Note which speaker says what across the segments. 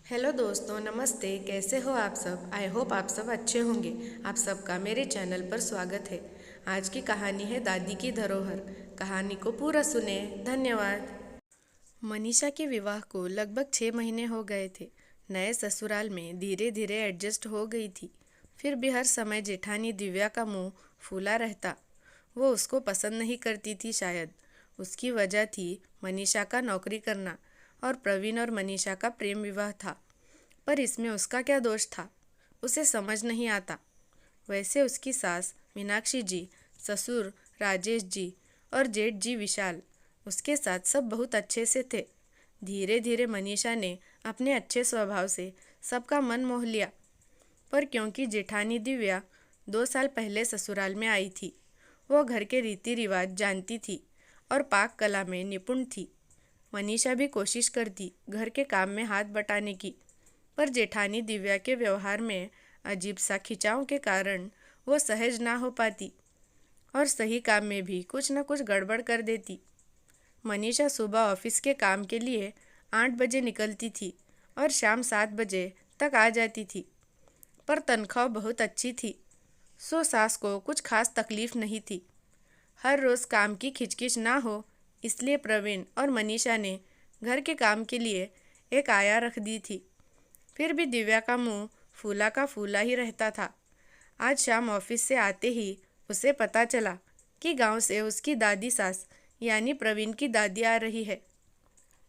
Speaker 1: Hello दोस्तों, नमस्ते। कैसे हो आप सब? आई होप आप सब अच्छे होंगे। आप सबका मेरे चैनल पर स्वागत है। आज की कहानी है दादी की धरोहर। कहानी को पूरा सुने। धन्यवाद। मनीषा के विवाह को लगभग 6 महीने हो गए थे। नए ससुराल में धीरे धीरे एडजस्ट हो गई थी। फिर भी हर समय जेठानी दिव्या का मुंह फूला रहता। वो उसको पसंद नहीं करती थी। शायद उसकी वजह थी मनीषा का नौकरी करना और प्रवीण और मनीषा का प्रेम विवाह था। पर इसमें उसका क्या दोष था, उसे समझ नहीं आता। वैसे उसकी सास मीनाक्षी जी, ससुर राजेश जी और जेठ जी विशाल उसके साथ सब बहुत अच्छे से थे। धीरे धीरे मनीषा ने अपने अच्छे स्वभाव से सबका मन मोह लिया। पर क्योंकि जेठानी दिव्या 2 साल पहले ससुराल में आई थी, वो घर के रीति रिवाज जानती थी और पाक कला में निपुण थी। मनीषा भी कोशिश करती घर के काम में हाथ बटाने की, पर जेठानी दिव्या के व्यवहार में अजीब सा खिंचाव के कारण वो सहज ना हो पाती और सही काम में भी कुछ न कुछ गड़बड़ कर देती। मनीषा सुबह ऑफिस के काम के लिए 8 बजे निकलती थी और शाम 7 बजे तक आ जाती थी। पर तनख्वाह बहुत अच्छी थी, सो सास को कुछ खास तकलीफ नहीं थी। हर रोज़ काम की खिचखिच ना हो, इसलिए प्रवीण और मनीषा ने घर के काम के लिए एक आया रख दी थी। फिर भी दिव्या का मुंह फूला का फूला ही रहता था। आज शाम ऑफिस से आते ही उसे पता चला कि गांव से उसकी दादी सास यानी प्रवीण की दादी आ रही है।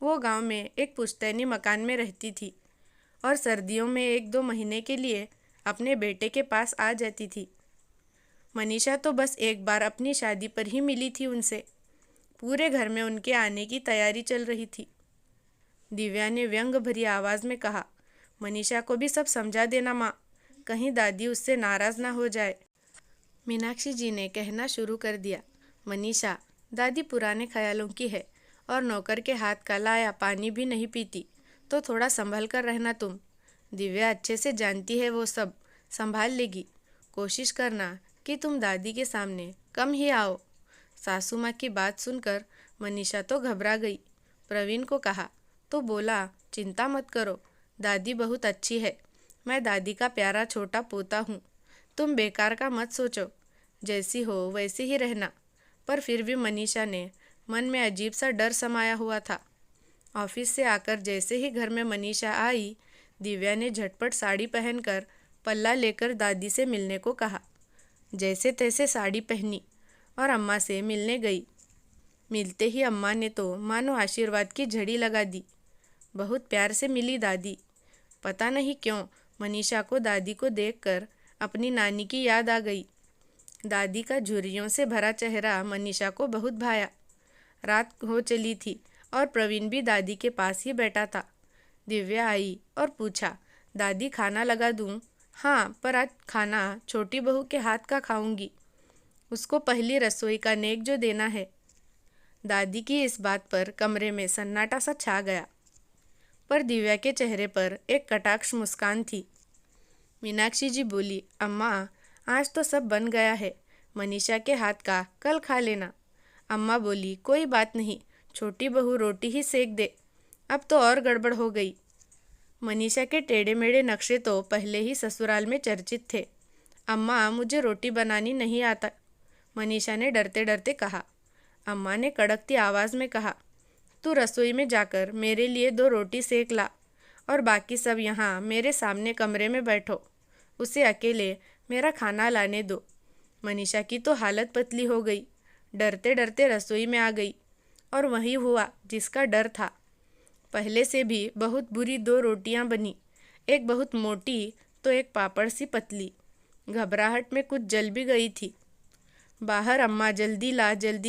Speaker 1: वो गांव में एक पुश्तैनी मकान में रहती थी और सर्दियों में 1-2 महीने के लिए अपने बेटे के पास आ जाती थी। मनीषा तो बस एक बार अपनी शादी पर ही मिली थी उनसे। पूरे घर में उनके आने की तैयारी चल रही थी। दिव्या ने व्यंग भरी आवाज़ में कहा, मनीषा को भी सब समझा देना माँ, कहीं दादी उससे नाराज़ ना हो जाए। मीनाक्षी जी ने कहना शुरू कर दिया, मनीषा, दादी पुराने ख्यालों की है और नौकर के हाथ का लाया पानी भी नहीं पीती, तो थोड़ा संभल कर रहना तुम। दिव्या अच्छे से जानती है वो सब संभाल लेगी। कोशिश करना कि तुम दादी के सामने कम ही आओ। सासू माँ की बात सुनकर मनीषा तो घबरा गई। प्रवीण को कहा तो बोला, चिंता मत करो, दादी बहुत अच्छी है। मैं दादी का प्यारा छोटा पोता हूँ। तुम बेकार का मत सोचो, जैसी हो वैसी ही रहना। पर फिर भी मनीषा ने मन में अजीब सा डर समाया हुआ था। ऑफिस से आकर जैसे ही घर में मनीषा आई, दिव्या ने झटपट साड़ी पहनकर पल्ला लेकर दादी से मिलने को कहा। जैसे तैसे साड़ी पहनी और अम्मा से मिलने गई। मिलते ही अम्मा ने तो मानो आशीर्वाद की झड़ी लगा दी। बहुत प्यार से मिली दादी। पता नहीं क्यों मनीषा को दादी को देखकर अपनी नानी की याद आ गई। दादी का झुर्रियों से भरा चेहरा मनीषा को बहुत भाया। रात हो चली थी और प्रवीण भी दादी के पास ही बैठा था। दिव्या आई और पूछा, दादी खाना लगा दूं? हाँ, पर आज खाना छोटी बहू के हाथ का खाऊंगी। उसको पहली रसोई का नेक जो देना है। दादी की इस बात पर कमरे में सन्नाटा सा छा गया, पर दिव्या के चेहरे पर एक कटाक्ष मुस्कान थी। मीनाक्षी जी बोली, अम्मा, आज तो सब बन गया है, मनीषा के हाथ का कल खा लेना। अम्मा बोली, कोई बात नहीं, छोटी बहू रोटी ही सेक दे। अब तो और गड़बड़ हो गई। मनीषा के टेढ़े मेढ़े नक्शे तो पहले ही ससुराल में चर्चित थे। अम्मा, मुझे रोटी बनानी नहीं आता, मनीषा ने डरते डरते कहा। अम्मा ने कड़कती आवाज़ में कहा, तू रसोई में जाकर मेरे लिए 2 रोटी सेक ला और बाकी सब यहाँ मेरे सामने कमरे में बैठो। उसे अकेले मेरा खाना लाने दो। मनीषा की तो हालत पतली हो गई। डरते डरते रसोई में आ गई और वही हुआ जिसका डर था। पहले से भी बहुत बुरी 2 रोटियां बनी, एक बहुत मोटी तो एक पापड़ सी पतली। घबराहट में कुछ जल भी गई थी। बाहर अम्मा जल्दी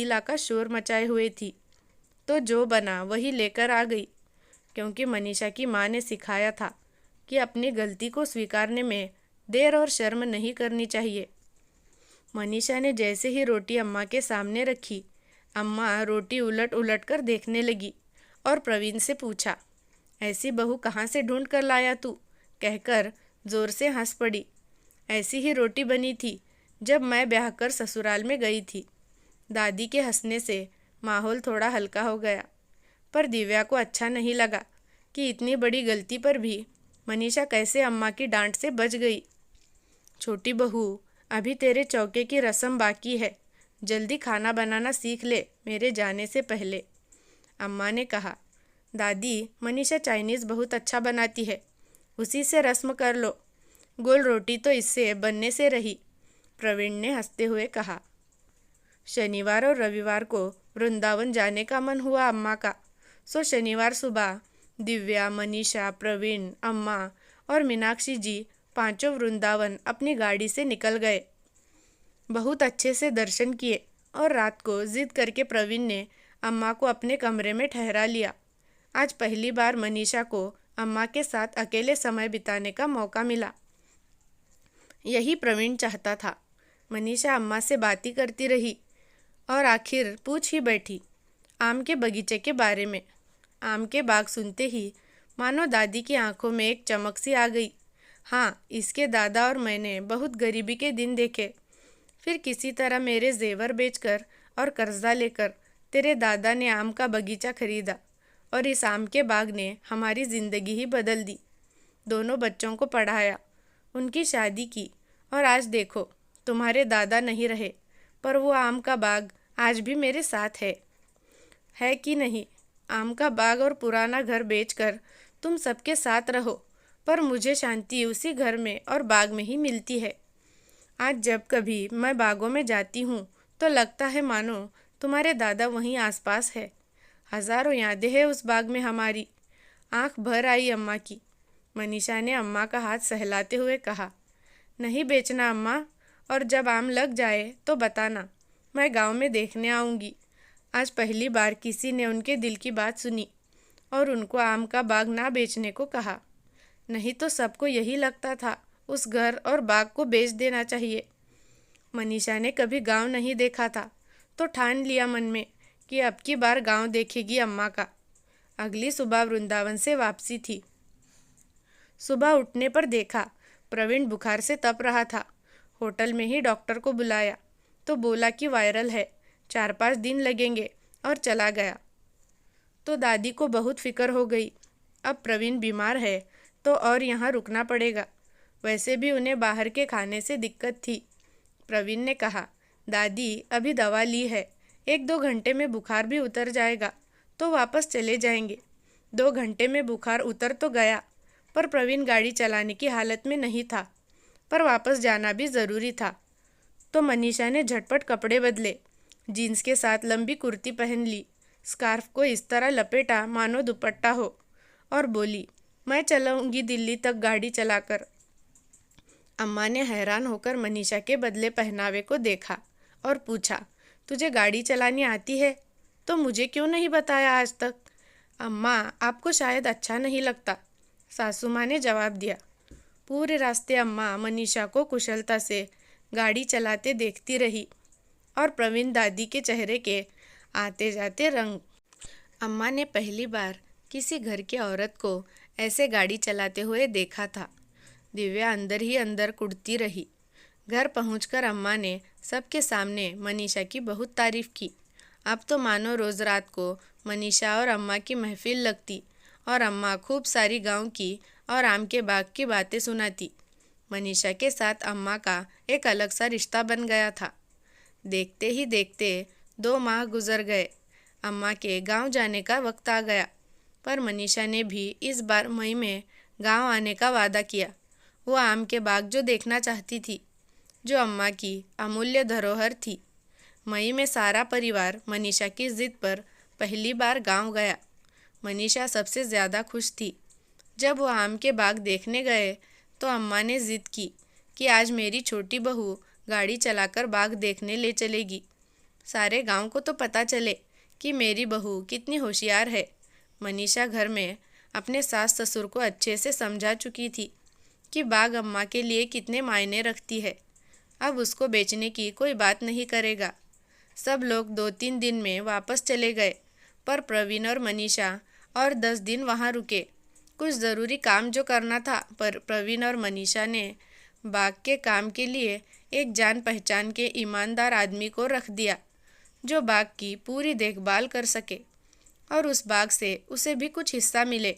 Speaker 1: ला का शोर मचाए हुए थी, तो जो बना वही लेकर आ गई, क्योंकि मनीषा की माँ ने सिखाया था कि अपनी गलती को स्वीकारने में देर और शर्म नहीं करनी चाहिए। मनीषा ने जैसे ही रोटी अम्मा के सामने रखी, अम्मा रोटी उलट उलट कर देखने लगी और प्रवीण से पूछा, ऐसी बहू कहाँ से ढूंढ कर लाया तू? कहकर जोर से हंस पड़ी। ऐसी ही रोटी बनी थी जब मैं ब्याह कर ससुराल में गई थी। दादी के हंसने से माहौल थोड़ा हल्का हो गया, पर दिव्या को अच्छा नहीं लगा कि इतनी बड़ी गलती पर भी मनीषा कैसे अम्मा की डांट से बच गई। छोटी बहू, अभी तेरे चौके की रस्म बाकी है, जल्दी खाना बनाना सीख ले मेरे जाने से पहले, अम्मा ने कहा। दादी, मनीषा चाइनीज़ बहुत अच्छा बनाती है, उसी से रस्म कर लो। गोल रोटी तो इससे बनने से रही, प्रवीण ने हंसते हुए कहा। शनिवार और रविवार को वृंदावन जाने का मन हुआ अम्मा का, सो शनिवार सुबह दिव्या, मनीषा, प्रवीण, अम्मा और मीनाक्षी जी पांचों वृंदावन अपनी गाड़ी से निकल गए। बहुत अच्छे से दर्शन किए और रात को जिद करके प्रवीण ने अम्मा को अपने कमरे में ठहरा लिया। आज पहली बार मनीषा को अम्मा के साथ अकेले समय बिताने का मौका मिला। यही प्रवीण चाहता था। मनीषा अम्मा से बातें करती रही और आखिर पूछ ही बैठी आम के बगीचे के बारे में। आम के बाग सुनते ही मानो दादी की आंखों में एक चमक सी आ गई। हाँ, इसके दादा और मैंने बहुत गरीबी के दिन देखे। फिर किसी तरह मेरे जेवर बेचकर और कर्जा लेकर तेरे दादा ने आम का बगीचा खरीदा और इस आम के बाग ने हमारी ज़िंदगी ही बदल दी। दोनों बच्चों को पढ़ाया, उनकी शादी की और आज देखो तुम्हारे दादा नहीं रहे, पर वो आम का बाग आज भी मेरे साथ है कि नहीं। आम का बाग और पुराना घर बेचकर तुम सबके साथ रहो, पर मुझे शांति उसी घर में और बाग में ही मिलती है। आज जब कभी मैं बागों में जाती हूँ तो लगता है मानो तुम्हारे दादा वहीं आसपास है। हज़ारों यादें हैं उस बाग में हमारी। आंख भर आई अम्मा की। मनीषा ने अम्मा का हाथ सहलाते हुए कहा। नहीं बेचना अम्मा, और जब आम लग जाए तो बताना, मैं गांव में देखने आऊँगी। आज पहली बार किसी ने उनके दिल की बात सुनी और उनको आम का बाग ना बेचने को कहा। नहीं तो सबको यही लगता था उस घर और बाग को बेच देना चाहिए। मनीषा ने कभी गांव नहीं देखा था तो ठान लिया मन में कि अब की बार गांव देखेगी अम्मा का। अगली सुबह वृंदावन से वापसी थी। सुबह उठने पर देखा प्रवीण बुखार से तप रहा था। होटल में ही डॉक्टर को बुलाया तो बोला कि वायरल है, 4-5 दिन लगेंगे, और चला गया। तो दादी को बहुत फिक्र हो गई। अब प्रवीण बीमार है तो और यहाँ रुकना पड़ेगा। वैसे भी उन्हें बाहर के खाने से दिक्कत थी। प्रवीण ने कहा, दादी अभी दवा ली है, 1-2 घंटे में बुखार भी उतर जाएगा तो वापस चले जाएंगे। 2 घंटे में बुखार उतर तो गया, पर प्रवीण गाड़ी चलाने की हालत में नहीं था, पर वापस जाना भी ज़रूरी था। तो मनीषा ने झटपट कपड़े बदले, जीन्स के साथ लंबी कुर्ती पहन ली, स्कार्फ को इस तरह लपेटा मानो दुपट्टा हो, और बोली, मैं चलाऊंगी दिल्ली तक गाड़ी चलाकर। अम्मा ने हैरान होकर मनीषा के बदले पहनावे को देखा और पूछा, तुझे गाड़ी चलानी आती है? तो मुझे क्यों नहीं बताया आज तक? अम्मा, आपको शायद अच्छा नहीं लगता, सासू माँ ने जवाब दिया। पूरे रास्ते अम्मा मनीषा को कुशलता से गाड़ी चलाते देखती रही और प्रवीण दादी के चेहरे के आते जाते रंग। अम्मा ने पहली बार किसी घर की औरत को ऐसे गाड़ी चलाते हुए देखा था। दिव्या अंदर ही अंदर कुढ़ती रही। घर पहुंचकर अम्मा ने सबके सामने मनीषा की बहुत तारीफ की। अब तो मानो रोज़ रात को मनीषा और अम्मा की महफिल लगती और अम्मा खूब सारी गांव की और आम के बाग की बातें सुनाती। मनीषा के साथ अम्मा का एक अलग सा रिश्ता बन गया था। देखते ही देखते 2 माह गुजर गए। अम्मा के गांव जाने का वक्त आ गया, पर मनीषा ने भी इस बार मई में गांव आने का वादा किया। वो आम के बाग जो देखना चाहती थी, जो अम्मा की अमूल्य धरोहर थी। मई में सारा परिवार मनीषा की जिद पर पहली बार गांव गया। मनीषा सबसे ज़्यादा खुश थी। जब वो आम के बाग देखने गए तो अम्मा ने जिद की कि आज मेरी छोटी बहू गाड़ी चलाकर बाग देखने ले चलेगी। सारे गांव को तो पता चले कि मेरी बहू कितनी होशियार है। मनीषा घर में अपने सास ससुर को अच्छे से समझा चुकी थी कि बाग अम्मा के लिए कितने मायने रखती है। अब उसको बेचने की कोई बात नहीं करेगा। सब लोग 2-3 दिन में वापस चले गए, पर प्रवीण और मनीषा और 10 दिन वहाँ रुके। कुछ ज़रूरी काम जो करना था, पर प्रवीण और मनीषा ने बाग के काम के लिए एक जान पहचान के ईमानदार आदमी को रख दिया, जो बाग की पूरी देखभाल कर सके और उस बाग से उसे भी कुछ हिस्सा मिले।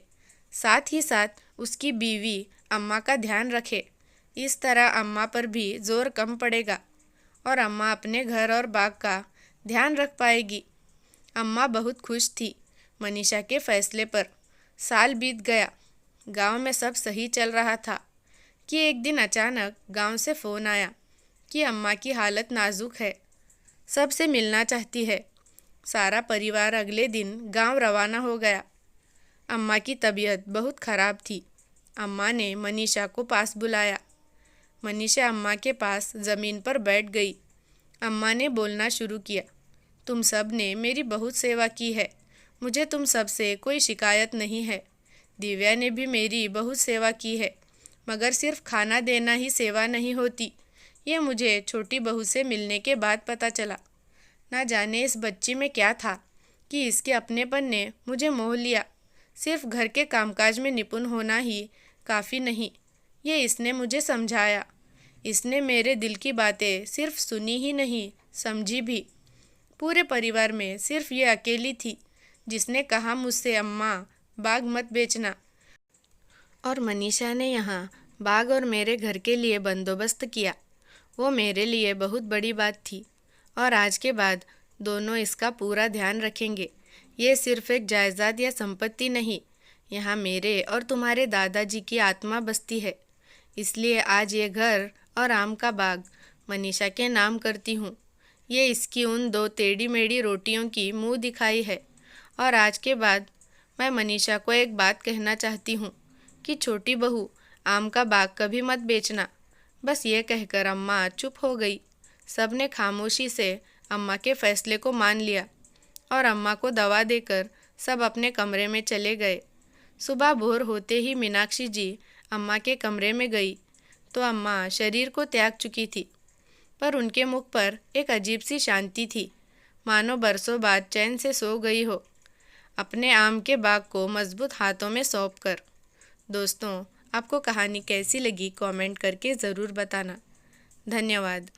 Speaker 1: साथ ही साथ उसकी बीवी अम्मा का ध्यान रखे। इस तरह अम्मा पर भी जोर कम पड़ेगा और अम्मा अपने घर और बाग का ध्यान रख पाएगी। अम्मा बहुत खुश थी मनीषा के फैसले पर। साल बीत गया, गांव में सब सही चल रहा था कि एक दिन अचानक गांव से फ़ोन आया कि अम्मा की हालत नाजुक है, सबसे मिलना चाहती है। सारा परिवार अगले दिन गांव रवाना हो गया। अम्मा की तबीयत बहुत ख़राब थी। अम्मा ने मनीषा को पास बुलाया। मनीषा अम्मा के पास ज़मीन पर बैठ गई। अम्मा ने बोलना शुरू किया, तुम सब ने मेरी बहुत सेवा की है, मुझे तुम सब से कोई शिकायत नहीं है। दिव्या ने भी मेरी बहुत सेवा की है, मगर सिर्फ खाना देना ही सेवा नहीं होती, ये मुझे छोटी बहू से मिलने के बाद पता चला। ना जाने इस बच्ची में क्या था कि इसके अपनेपन ने मुझे मोह लिया। सिर्फ घर के कामकाज में निपुण होना ही काफ़ी नहीं, ये इसने मुझे समझाया। इसने मेरे दिल की बातें सिर्फ सुनी ही नहीं, समझी भी। पूरे परिवार में सिर्फ ये अकेली थी जिसने कहा मुझसे, अम्मा बाग मत बेचना। और मनीषा ने यहाँ बाग और मेरे घर के लिए बंदोबस्त किया। वो मेरे लिए बहुत बड़ी बात थी और आज के बाद दोनों इसका पूरा ध्यान रखेंगे। ये सिर्फ एक जायदाद या संपत्ति नहीं, यहाँ मेरे और तुम्हारे दादाजी की आत्मा बसती है। इसलिए आज ये घर और आम का बाग मनीषा के नाम करती हूँ। ये इसकी उन 2 टेढ़ी मेढ़ी रोटियों की मुँह दिखाई है। और आज के बाद मैं मनीषा को एक बात कहना चाहती हूँ कि छोटी बहू, आम का बाग कभी मत बेचना। बस ये कहकर अम्मा चुप हो गई। सब ने खामोशी से अम्मा के फैसले को मान लिया और अम्मा को दवा देकर सब अपने कमरे में चले गए। सुबह भोर होते ही मीनाक्षी जी अम्मा के कमरे में गई तो अम्मा शरीर को त्याग चुकी थी, पर उनके मुख पर एक अजीब सी शांति थी, मानो बरसों बाद चैन से सो गई हो, अपने आम के बाग को मजबूत हाथों में सौंपकर। दोस्तों, आपको कहानी कैसी लगी कमेंट करके ज़रूर बताना। धन्यवाद।